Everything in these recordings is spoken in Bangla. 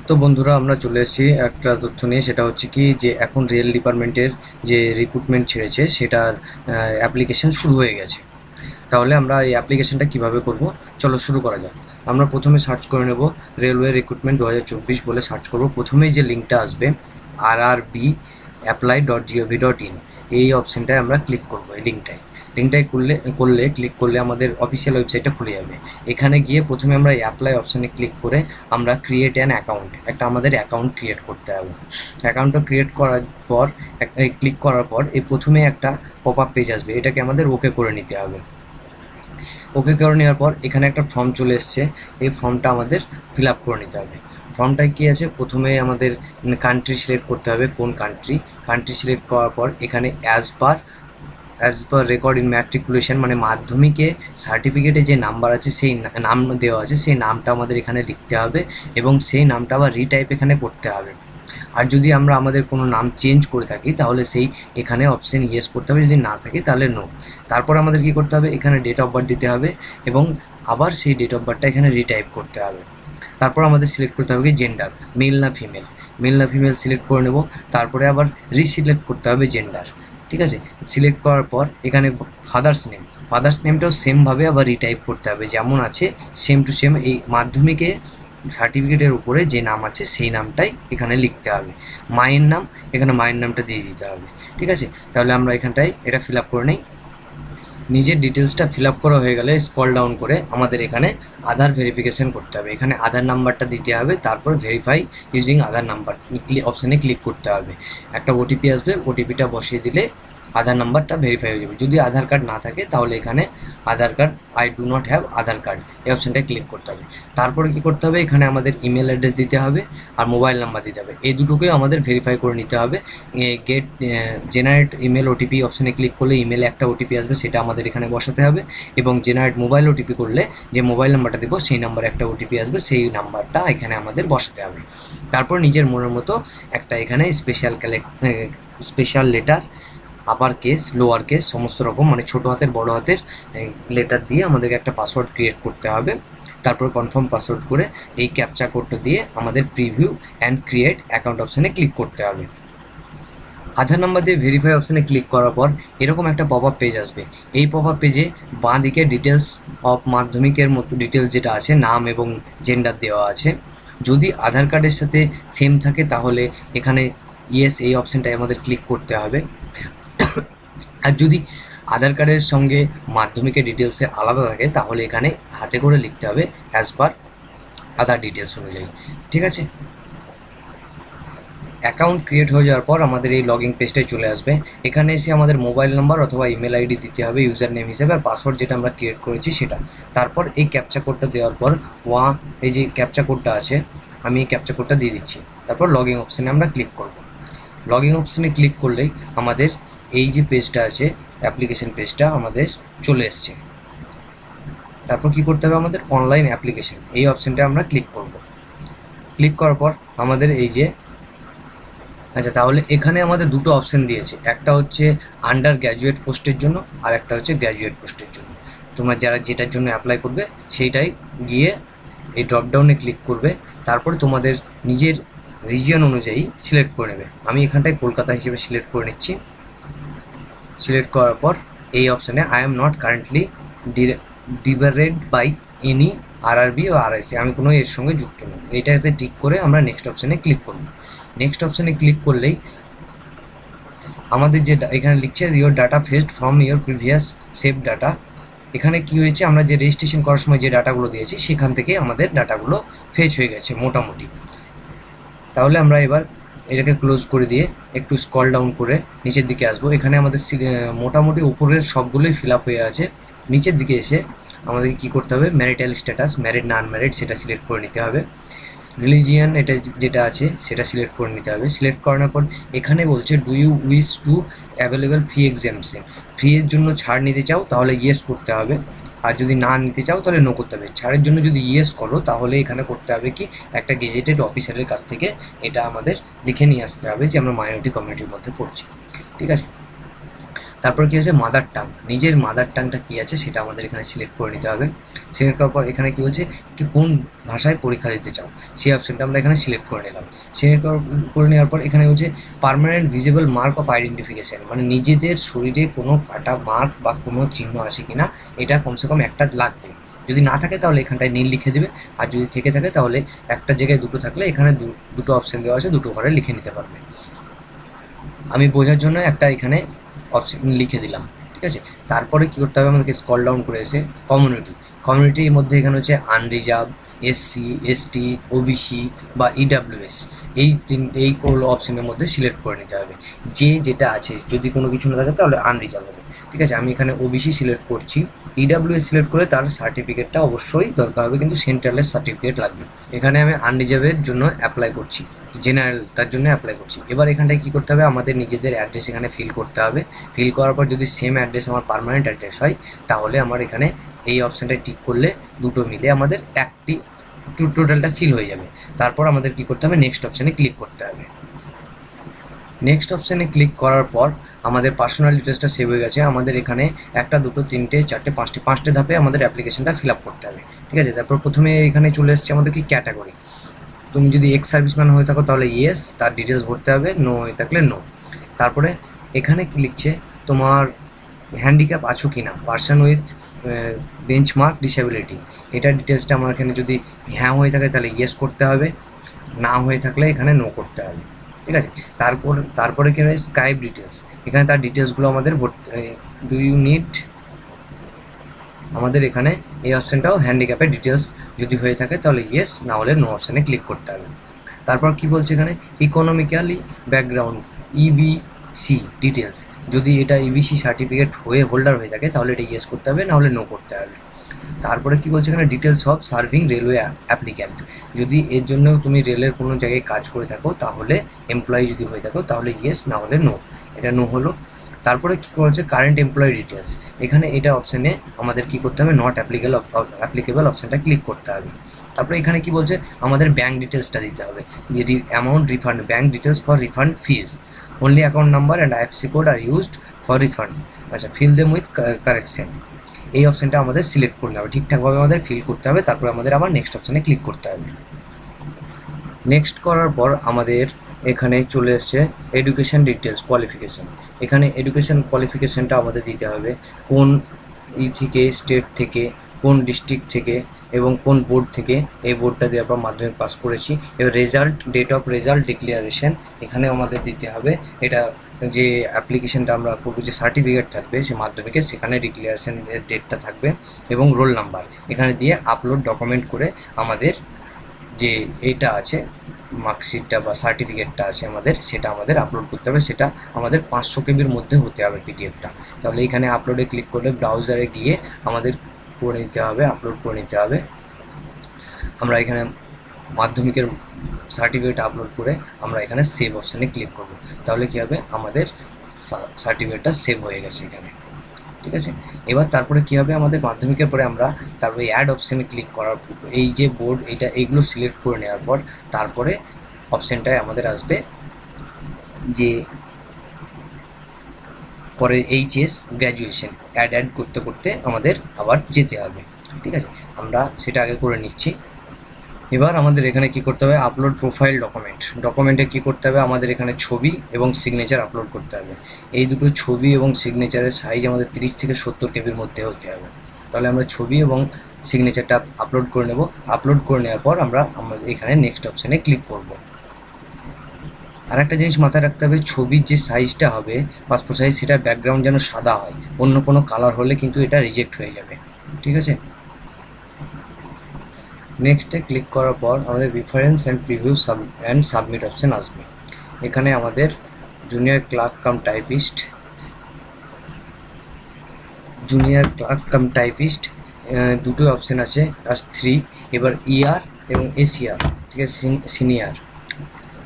তো বন্ধুরা, আমরা চলে এসেছি একটা তথ্য নিয়ে। সেটা হচ্ছে কি, যে এখন রেল ডিপার্টমেন্টের যে রিক্রুটমেন্ট ছেড়েছে সেটার অ্যাপ্লিকেশন শুরু হয়ে গেছে। তাহলে আমরা এই অ্যাপ্লিকেশনটা কিভাবে করব, চলো শুরু করা যাক। আমরা প্রথমে সার্চ করে নেব রেলওয়ে রিক্রুটমেন্ট 2024 বলে সার্চ করব। প্রথমেই যে লিঙ্কটা আসবে rrbapply.gov.in, এই অপশানটায় আমরা ক্লিক করব। এই লিঙ্কটায় ক্লিক করলে আমাদের অফিসিয়াল ওয়েবসাইটটা খুলে যাবে। এখানে গিয়ে প্রথমে আমরা অ্যাপ্লাই অপশানে ক্লিক করে আমরা ক্রিয়েট অ্যান অ্যাকাউন্ট, আমাদের অ্যাকাউন্ট ক্রিয়েট করতে হবে। অ্যাকাউন্টটা ক্রিয়েট করার পর ক্লিক করার পর এই প্রথমে একটা পপ আপ পেজ আসবে, এটাকে আমাদের ওকে করে নিতে হবে। ওকে করে নেওয়ার পর এখানে একটা ফর্ম চলে এসছে, এই ফর্মটা আমাদের ফিল আপ করে নিতে হবে। ফর্মটায় কী আছে, প্রথমে আমাদের কান্ট্রি সিলেক্ট করতে হবে, কোন কান্ট্রি সিলেক্ট করার পর এখানে as per record in matriculation, মানে মাধ্যমিকে সার্টিফিকেটে যে নাম্বার আছে সেই নাম দেওয়া আছে, সেই নামটা আমাদের এখানে লিখতে হবে এবং সেই নামটা আবার রিটাইপ এখানে করতে হবে। আর যদি আমরা আমাদের কোনো নাম চেঞ্জ করে থাকি তাহলে সেই এখানে অপশন ইয়েস করতে হবে, যদি না থাকে তাহলে নো। তারপর আমাদের কী করতে হবে, এখানে ডেট অফ বার্থ দিতে হবে এবং আবার সেই ডেট অফ বার্থটা এখানে রিটাইপ করতে হবে। তারপর আমাদের সিলেক্ট করতে হবে কি জেন্ডার, মেল না ফিমেল সিলেক্ট করে নেব। তারপরে আবার রিসিলেক্ট করতে হবে জেন্ডার। ঠিক আছে, সিলেক্ট করার পর এখানে ফাদার্স নেমটাও সেমভাবে আবার রিটাইপ করতে হবে, যেমন আছে সেম টু সেম এই মাধ্যমিকে সার্টিফিকেটের উপরে যে নাম আছে সেই নামটাই এখানে লিখতে হবে। মায়ের নাম, এখানে মায়ের নামটা দিয়ে দিতে হবে। ঠিক আছে, তাহলে আমরা এখানটায় এটা ফিল আপ করে নিই। নিজের ডিটেলসটা ফিল আপ করা হয়ে গেলে স্ক্রল ডাউন করে আমাদের এখানে আধার ভেরিফিকেশন করতে হবে। এখানে আধার নাম্বারটা দিতে হবে, তারপর ভেরিফাই ইউজিং আধার নাম্বার অপশানে ক্লিক করতে হবে। একটা ওটিপি আসবে, ওটিপিটা বসিয়ে দিলে আধার নাম্বারটা ভেরিফাই হয়ে যাবে। যদি আধার কার্ড না থাকে তাহলে এখানে Aadhaar card, I do not have Aadhaar card, এই অপশানটায় ক্লিক করতে হবে। তারপরে কী করতে হবে, এখানে আমাদের ইমেল অ্যাড্রেস দিতে হবে আর মোবাইল নাম্বার দিতে হবে, এই দুটোকেই আমাদের ভেরিফাই করে নিতে হবে। গেট জেনারেট ইমেল ওটিপি অপশানে ক্লিক করলে ইমেলে একটা ওটিপি আসবে, সেটা আমাদের এখানে বসাতে হবে এবং জেনারেট মোবাইল ওটিপি করলে যে মোবাইল নাম্বারটা দেবো সেই নাম্বারে একটা ওটিপি আসবে, সেই নাম্বারটা এখানে আমাদের বসাতে হবে। তারপর নিজের মনের মতো একটা এখানে special letter, upper case lower case সমস্ত রকম, মানে ছোটো হাতের বড় হাতের লেটার দিয়ে আমাদেরকে একটা পাসওয়ার্ড ক্রিয়েট করতে হবে। তারপর কনফার্ম পাসওয়ার্ড করে এই ক্যাপচা কোডটা দিয়ে আমাদের প্রিভিউ অ্যান্ড ক্রিয়েট অ্যাকাউন্ট অপশানে ক্লিক করতে হবে। আধার নাম্বার দিয়ে ভেরিফাই অপশানে ক্লিক করার পর এরকম একটা পপ আপ পেজ আসবে। এই পপ আপ পেজে বাঁ দিকে ডিটেলস অফ মাধ্যমিকের মতো ডিটেলস যেটা আছে, নাম এবং জেন্ডার দেওয়া আছে। যদি আধার কার্ডের সাথে সেম থাকে তাহলে এখানে ইয়েস এই অপশানটায় আমাদের ক্লিক করতে হবে। আর যদি আধার কার্ডের সঙ্গে মাধ্যমিকের ডিটেলসে আলাদা থাকে তাহলে এখানে হাতে করে লিখতে হবে অ্যাজ পার আধার ডিটেলস অনুযায়ী। ঠিক আছে, অ্যাকাউন্ট ক্রিয়েট হয়ে যাওয়ার পর আমাদের এই লগইন পেজটায় চলে আসবে। এখানে এসে আমাদের মোবাইল নাম্বার অথবা ইমেল আইডি দিতে হবে ইউজার নেম হিসেবে, আর পাসওয়ার্ড যেটা আমরা ক্রিয়েট করেছি সেটা। তারপর এই ক্যাপচা কোডটা দেওয়ার পর এই যে ক্যাপচা কোডটা আছে, আমি এই ক্যাপচা কোডটা দিয়ে দিচ্ছি। তারপর লগইন অপশানে আমরা ক্লিক করব। লগইন অপশানে ক্লিক করলেই আমাদের এই যে পেজটা আছে, অ্যাপ্লিকেশন পেজটা আমাদের চলে এসছে। তারপর কি করতে হবে, আমাদের অনলাইন অ্যাপ্লিকেশন এই অপশানটা আমরা ক্লিক করব। ক্লিক করার পর আমাদের এই যে আচ্ছা, তাহলে এখানে আমাদের দুটো অপশান দিয়েছে, একটা হচ্ছে আন্ডার গ্র্যাজুয়েট পোস্টের জন্য আর একটা হচ্ছে গ্র্যাজুয়েট পোস্টের জন্য। তোমরা যারা যেটার জন্য অ্যাপ্লাই করবে সেইটাই গিয়ে এই ড্রপডাউনে ক্লিক করবে। তারপরে তোমাদের নিজের রিজিয়ন অনুযায়ী সিলেক্ট করে নেবে। আমি এখানটায় কলকাতা হিসেবে সিলেক্ট করে নিচ্ছি। সিলেক্ট করার পর এই অপশানে I am not currently debarred by any RRB ও আরআইসি, আমি কোনো এর সঙ্গে যুক্ত নই, এইটাতে টিক করে আমরা নেক্সট অপশানে ক্লিক করব। নেক্সট অপশানে ক্লিক করলেই আমাদের যে এখানে লিখছে your data faced from your previous save data, এখানে কি হয়েছে, আমরা যে রেজিস্ট্রেশন করার সময় যে ডাটাগুলো দিয়েছি সেখান থেকে আমাদের ডাটাগুলো ফেচ হয়ে গেছে মোটামুটি। তাহলে আমরা এবার এটাকে ক্লোজ করে দিয়ে একটু স্ক্রল ডাউন করে নিচের দিকে আসবো। এখানে আমাদের মোটামুটি উপরের সবগুলোই ফিল আপ হয়ে আছে। নিচের দিকে এসে আমাদেরকে কী করতে হবে, ম্যারিটাল স্ট্যাটাস ম্যারিড না আনম্যারিড সেটা সিলেক্ট করে নিতে হবে। রিলিজিয়ান এটা যেটা আছে সেটা সিলেক্ট করে নিতে হবে। সিলেক্ট করানোর পর এখানে বলছে do you wish to available fee exemption, ফিয়ের জন্য ছাড় নিতে চাও তাহলে ইয়েস করতে হবে, আর যদি না নিতে চাও তাহলে নো করতে হবে। ছাড়ের জন্য যদি ইয়েস করো তাহলে এখানে করতে হবে কি, একটা গেজেটেড অফিসারের কাছ থেকে এটা আমাদের লিখে নিয়ে আসতে হবে যে আমরা মাইনরিটি কমিউনিটির মধ্যে পড়ছি। ঠিক আছে, তারপর কি হচ্ছে মাদার টাং, নিজের মাদার টাংটা কী আছে সেটা আমাদের এখানে সিলেক্ট করে নিতে হবে। সিলেক্ট করার পর এখানে কী বলছে কি কোন ভাষায় পরীক্ষা দিতে চাও, সেই অপশানটা আমরা এখানে সিলেক্ট করে নিলাম। সিলেক্ট করে নেওয়ার পর এখানে হচ্ছে permanent visible mark of identification, মানে নিজেদের শরীরে কোনো কাটা মার্ক বা কোনো চিহ্ন আছে কিনা এটা কমসে কম একটা লাগবে। যদি না থাকে তাহলে এখানটায় নীল লিখে দেবে, আর যদি থেকে থাকে তাহলে একটা জায়গায় দুটো থাকলে এখানে দুটো অপশান দেওয়া আছে, দুটো ঘরে লিখে নিতে পারবে। আমি বোঝার জন্য একটা এখানে অপশান লিখে দিলাম, ঠিক আছে। তারপরে কী করতে হবে, আমাদেরকে স্ক্রল ডাউন করে এসে কমিউনিটির মধ্যে এখানে হচ্ছে আনরিজার্ভ, এসসি, এসটি, ওবিসি বা ইডাব্লিউএস, এই অপশানের মধ্যে সিলেক্ট করে নিতে হবে যে যেটা আছে। যদি কোনো কিছু না থাকে তাহলে আনরিজার্ভ হবে, ঠিক আছে। আমি এখানে ওবিসি সিলেক্ট করছি। ইডাব্লিউএস সিলেক্ট করে তার সার্টিফিকেটটা অবশ্যই দরকার হবে, কিন্তু সেন্ট্রালের সার্টিফিকেট লাগবে। এখানে আমি আনরিজার্ভের জন্য অ্যাপ্লাই করছি, জেনারেল তার জন্য অ্যাপ্লাই করছি। এবার এখানটায় কী করতে হবে, আমাদের নিজেদের অ্যাড্রেস এখানে ফিল করতে হবে। ফিল করার পর যদি সেম অ্যাড্রেস আমার পার্মানেন্ট অ্যাড্রেস হয় তাহলে আমার এখানে এই অপশানটায় টিক করলে দুটো মিলে আমাদের একটি টোটালটা ফিল হয়ে যাবে। তারপর আমাদের কী করতে হবে, নেক্সট অপশানে ক্লিক করতে হবে। নেক্সট অপশানে ক্লিক করার পর আমাদের পার্সোনাল ডিটেলসটা সেভ হয়ে গেছে। আমাদের এখানে একটা, দুটো, তিনটে, চারটে, পাঁচটে ধাপে আমাদের অ্যাপ্লিকেশনটা ফিল আপ করতে হবে, ঠিক আছে। তারপর প্রথমে এখানে চলে এসছে আমাদের কি ক্যাটাগরি। তুমি যদি এক্স সার্ভিসম্যান হয়ে থাকো তাহলে ইয়েস, তার ডিটেলস ভরতে হবে। নো হয়ে থাকলে নো। তারপরে এখানে কি লিখছে, তোমার হ্যান্ডিক্যাপ আছো কি না, পার্সন উইথ বেঞ্চমার্ক ডিসেবিলিটি, এটার ডিটেলসটা আমার এখানে যদি হ্যাঁ হয়ে থাকে তাহলে ইয়েস করতে হবে, না হয়ে থাকলে এখানে নো করতে হবে, ঠিক আছে। তারপরে কি হয়, স্ক্রাইব ডিটেলস, এখানে তার ডিটেলসগুলো আমাদের ডু ইউ নিড, আমাদের এখানে এই অপশানটাও হ্যান্ডিক্যাপের ডিটেলস যদি হয়ে থাকে তাহলে ইয়েস, না হলে নো অপশানে ক্লিক করতে হবে। তারপর কি বলছে এখানে, ইকোনমিক্যালি ব্যাকগ্রাউন্ড ইবিসি ডিটেলস, যদি এটা ইবিসি সার্টিফিকেট হোল্ডার হয়ে থাকে তাহলে এটা ইয়েস করতে হবে, না হলে নো করতে হবে। তারপরে কি বলছে এখানে, details of serving railway applicant, যদি এর জন্য তুমি রেলের কোনো জায়গায় কাজ করে থাকো তাহলে এমপ্লয়ি যদি হয়ে থাকো তাহলে ইয়েস, না হলে নো, এটা নো হলো। তারপরে কী করছে, কারেন্ট এমপ্লয়ি ডিটেলস, এখানে এটা অপশানে আমাদের কী করতে হবে, নট অ্যাপ্লিকেবল অপশানটা ক্লিক করতে হবে। তারপরে এখানে কি বলছে, আমাদের ব্যাঙ্ক ডিটেলসটা দিতে হবে, amount refund, bank details for refund fees, only account number and IFSC code are used for refund, আচ্ছা, ফিল দেম উইথ কারেকশন। এই অপশানটা আমাদের সিলেক্ট করতে হবে, ঠিকঠাকভাবে আমাদের ফিল করতে হবে। তারপরে আমাদের আবার নেক্সট অপশানে ক্লিক করতে হবে। নেক্সট করার পর আমাদের এখানে চলে এসছে এডুকেশন ডিটেলস কোয়ালিফিকেশান, এখানে এডুকেশন কোয়ালিফিকেশানটা আমাদের দিতে হবে, কোন থেকে, স্টেট থেকে, কোন ডিস্ট্রিক্ট থেকে এবং কোন বোর্ড থেকে, এই বোর্ডটা দিয়ে আমরা মাধ্যমিক পাস করেছি। এবার result, date of result declaration এখানে আমাদের দিতে হবে। এটা যে অ্যাপ্লিকেশনটা আমরা করবো, যে সার্টিফিকেট থাকবে সে মাধ্যমিকে, সেখানে ডিক্লারেশনের ডেটটা থাকবে এবং রোল নাম্বার এখানে দিয়ে আপলোড ডকুমেন্ট করে আমাদের যে এইটা আছে মার্কশিটটা বা সার্টিফিকেটটা আছে আমাদের, সেটা আমাদের আপলোড করতে হবে। সেটা আমাদের 500 কেবির মধ্যে হতে হবে পিডিএফটা। তাহলে এখানে আপলোডে ক্লিক করলে ব্রাউজারে গিয়ে আমাদের করে নিতে হবে, আপলোড করে নিতে হবে। আমরা এখানে মাধ্যমিকের সার্টিফিকেট আপলোড করে আমরা এখানে সেভ অপশানে ক্লিক করব, তাহলে কী হবে, আমাদের সার্টিফিকেটটা সেভ হয়ে গেছে এখানে, ঠিক আছে। এবার তারপরে কী হবে, আমাদের মাধ্যমিকের পরে আমরা তারপরে অ্যাড অপশানে ক্লিক করার এই যে বোর্ড এইগুলো সিলেক্ট করে নেওয়ার পর তারপরে অপশানটায় আমাদের আসবে যে পরে এইচএস গ্র্যাজুয়েশন, অ্যাড করতে করতে আমাদের আবার যেতে হবে, ঠিক আছে। আমরা সেটা আগে করে নিচ্ছি। এবার আমাদের এখানে কি করতে হবে, আপলোড প্রোফাইল ডকুমেন্টে কি করতে হবে, আমাদের এখানে ছবি এবং সিগনেচার আপলোড করতে হবে। এই দুটো ছবি এবং সিগনেচারের সাইজ আমাদের 30 থেকে 70 কেবির মধ্যে হতে হবে। তাহলে আমরা ছবি এবং সিগনেচারটা আপলোড করে নেব। আপলোড করে নেওয়ার পর আমরা এখানে নেক্সট অপশানে ক্লিক করব। আর একটা জিনিস মাথায় রাখতে হবে, ছবির যে সাইজটা হবে পাসপোর্ট সাইজ, সেটার ব্যাকগ্রাউন্ড যেন সাদা হয়, অন্য কোনো কালার হলে কিন্তু এটা রিজেক্ট হয়ে যাবে, ঠিক আছে। নেক্সটে ক্লিক করার পর আমাদের reference and preview submit option আসবে। এখানে আমাদের জুনিয়র ক্লার্ক কাম টাইপিস্ট দুটো অপশান আছে, ক্লাস 3। এবার ইয়ার এবং এসিআর, ঠিক আছে, সিনিয়র,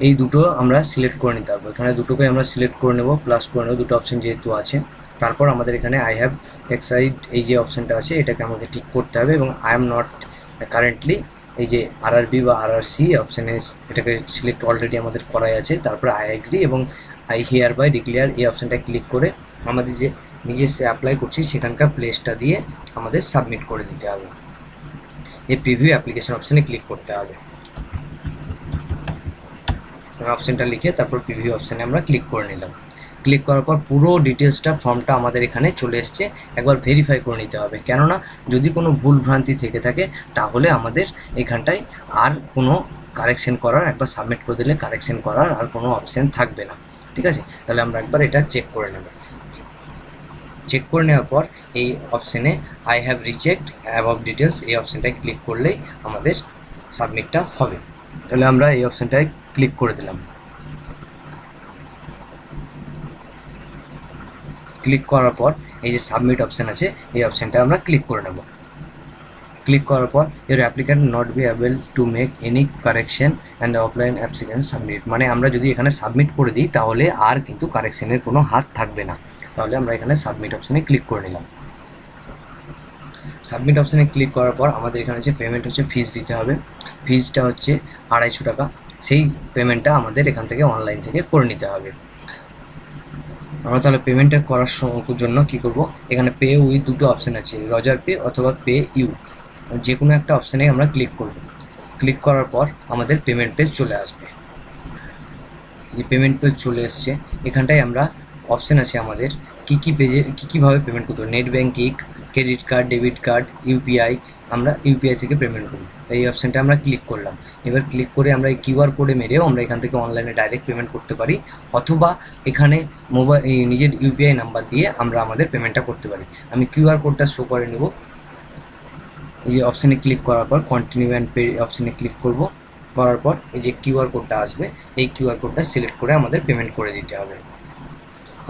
এই দুটো আমরা সিলেক্ট করে নিতে হবে। এখানে দুটোকে আমরা সিলেক্ট করে নেব, প্লাস করে নেব, দুটো অপশান যেহেতু আছে। তারপর আমাদের এখানে আই হ্যাভ এক্সাইড এই যে অপশানটা আছে এটাকে আমাকে টিক করতে হবে, এবং আই এম নট কারেন্টলি এই যে আরআরবি বা আরআরসি অপশানে এটাকে সিলেক্ট অলরেডি আমাদের করাই আছে। তারপরে আই এগ্রি এবং আই হিয়ার বাই ডিক্লেয়ার এই অপশানটা ক্লিক করে আমাদের যে নিজস্ব অ্যাপ্লাই করছি সেখানকার প্লেসটা দিয়ে আমাদের সাবমিট করে দিতে হবে। এই প্রিভিউ অ্যাপ্লিকেশন অপশানে ক্লিক করতে হবে। অপশানটা লিখে তারপর প্রিভিউ অপশানে আমরা ক্লিক করে নিলাম। ক্লিক করার পর পুরো ডিটেলসটা ফর্মটা আমাদের এখানে চলে এসছে। একবার ভেরিফাই করে নিতে হবে, কেননা যদি কোনো ভুল ভ্রান্তি থেকে থাকে তাহলে আমাদের এখানটায় আর কোনো কারেকশন করার, একবার সাবমিট করে দিলে কারেকশন করার আর কোনো অপশান থাকবে না। ঠিক আছে, তাহলে আমরা একবার এটা চেক করে নেব। চেক করে নেওয়ার পর এই অপশানে আই হ্যাভ রিচেকড অ্যাবাভ ডিটেলস এই অপশানটায় ক্লিক করলেই আমাদের সাবমিটটা হবে। তাহলে আমরা এই অপশানটায় ক্লিক করে দিলাম। ক্লিক করার পর এই যে সাবমিট অপশান আছে এই অপশানটা আমরা ক্লিক করে নেব। ক্লিক করার পর your applicant not be able to make any correction and offline application submit, মানে আমরা যদি এখানে সাবমিট করে দিই তাহলে আর কিন্তু কারেকশনের কোনো হাত থাকবে না। তাহলে আমরা এখানে সাবমিট অপশানে ক্লিক করে নিলাম। সাবমিট অপশানে ক্লিক করার পর আমাদের এখানে যে পেমেন্ট হচ্ছে ফিস দিতে হবে, ফিসটা হচ্ছে 250 টাকা। সেই পেমেন্টটা আমাদের এখান থেকে অনলাইন থেকে করে নিতে হবে। আমরা তাহলে পেমেন্টটা করার জন্য কী করব, এখানে পে উইথ দুটো অপশান আছে, রজার পে অথবা পে ইউ, যে কোনো একটা অপশানে আমরা ক্লিক করব। ক্লিক করার পর আমাদের পেমেন্ট পেজ চলে আসবে। এই পেমেন্ট পেজ চলে এসছে। এখানটায় আমরা অপশান আছে আমাদের কী পেজে কীভাবে পেমেন্ট করতে হবে, net banking, credit card, debit card, UPI, আমরা ইউপিআই থেকে পেমেন্ট করি। এই অপশানটা আমরা ক্লিক করলাম। এবার ক্লিক করে আমরা এই কিউআর কোডে মেরেও আমরা এখান থেকে অনলাইনে ডাইরেক্ট পেমেন্ট করতে পারি, অথবা এখানে নিজের ইউপিআই নাম্বার দিয়ে আমরা আমাদের পেমেন্টটা করতে পারি। আমি কিউআর কোডটা শো করে নেব। এই যে অপশানে ক্লিক করার পর কন্টিনিউ অ্যান্ড পে অপশানে ক্লিক করব। করার পর এই যে কিউআর কোডটা আসবে এই কিউআর কোডটা সিলেক্ট করে আমাদের পেমেন্ট করে দিতে হবে।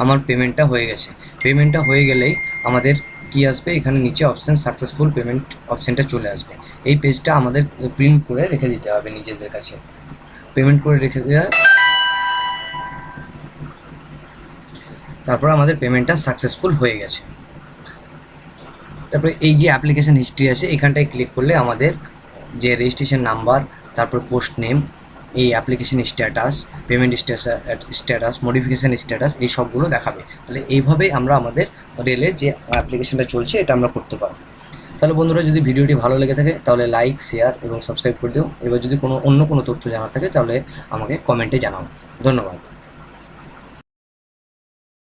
আমার পেমেন্টটা হয়ে গেছে। পেমেন্টটা হয়ে গেলেই আমাদের কি আসবে, এখানে নিচে অপশান সাকসেসফুল পেমেন্ট অপশানটা চলে আসবে। এই পেজটা আমাদের প্রিন্ট করে রেখে দিতে হবে নিজেদের কাছে। পেমেন্ট করে রেখে দেওয়া, তারপর আমাদের পেমেন্টটা সাকসেসফুল হয়ে গেছে। তারপরে এই যে অ্যাপ্লিকেশান হিস্ট্রি আছে এখানটায় ক্লিক করলে আমাদের যে রেজিস্ট্রেশন নাম্বার, তারপর পোস্ট নেম, এই application status, payment status, modification status, এই সবগুলো দেখাবে। তাহলে এইভাবেই আমরা আমাদের রেলের যে অ্যাপ্লিকেশনটা চলছে এটা আমরা করতে পারবো। তাহলে বন্ধুরা, যদি ভিডিওটি ভালো লেগে থাকে তাহলে লাইক, শেয়ার এবং সাবস্ক্রাইব করে দিও। এবার যদি অন্য কোনো তথ্য জানার থাকে তাহলে আমাকে কমেন্টে জানাও। ধন্যবাদ।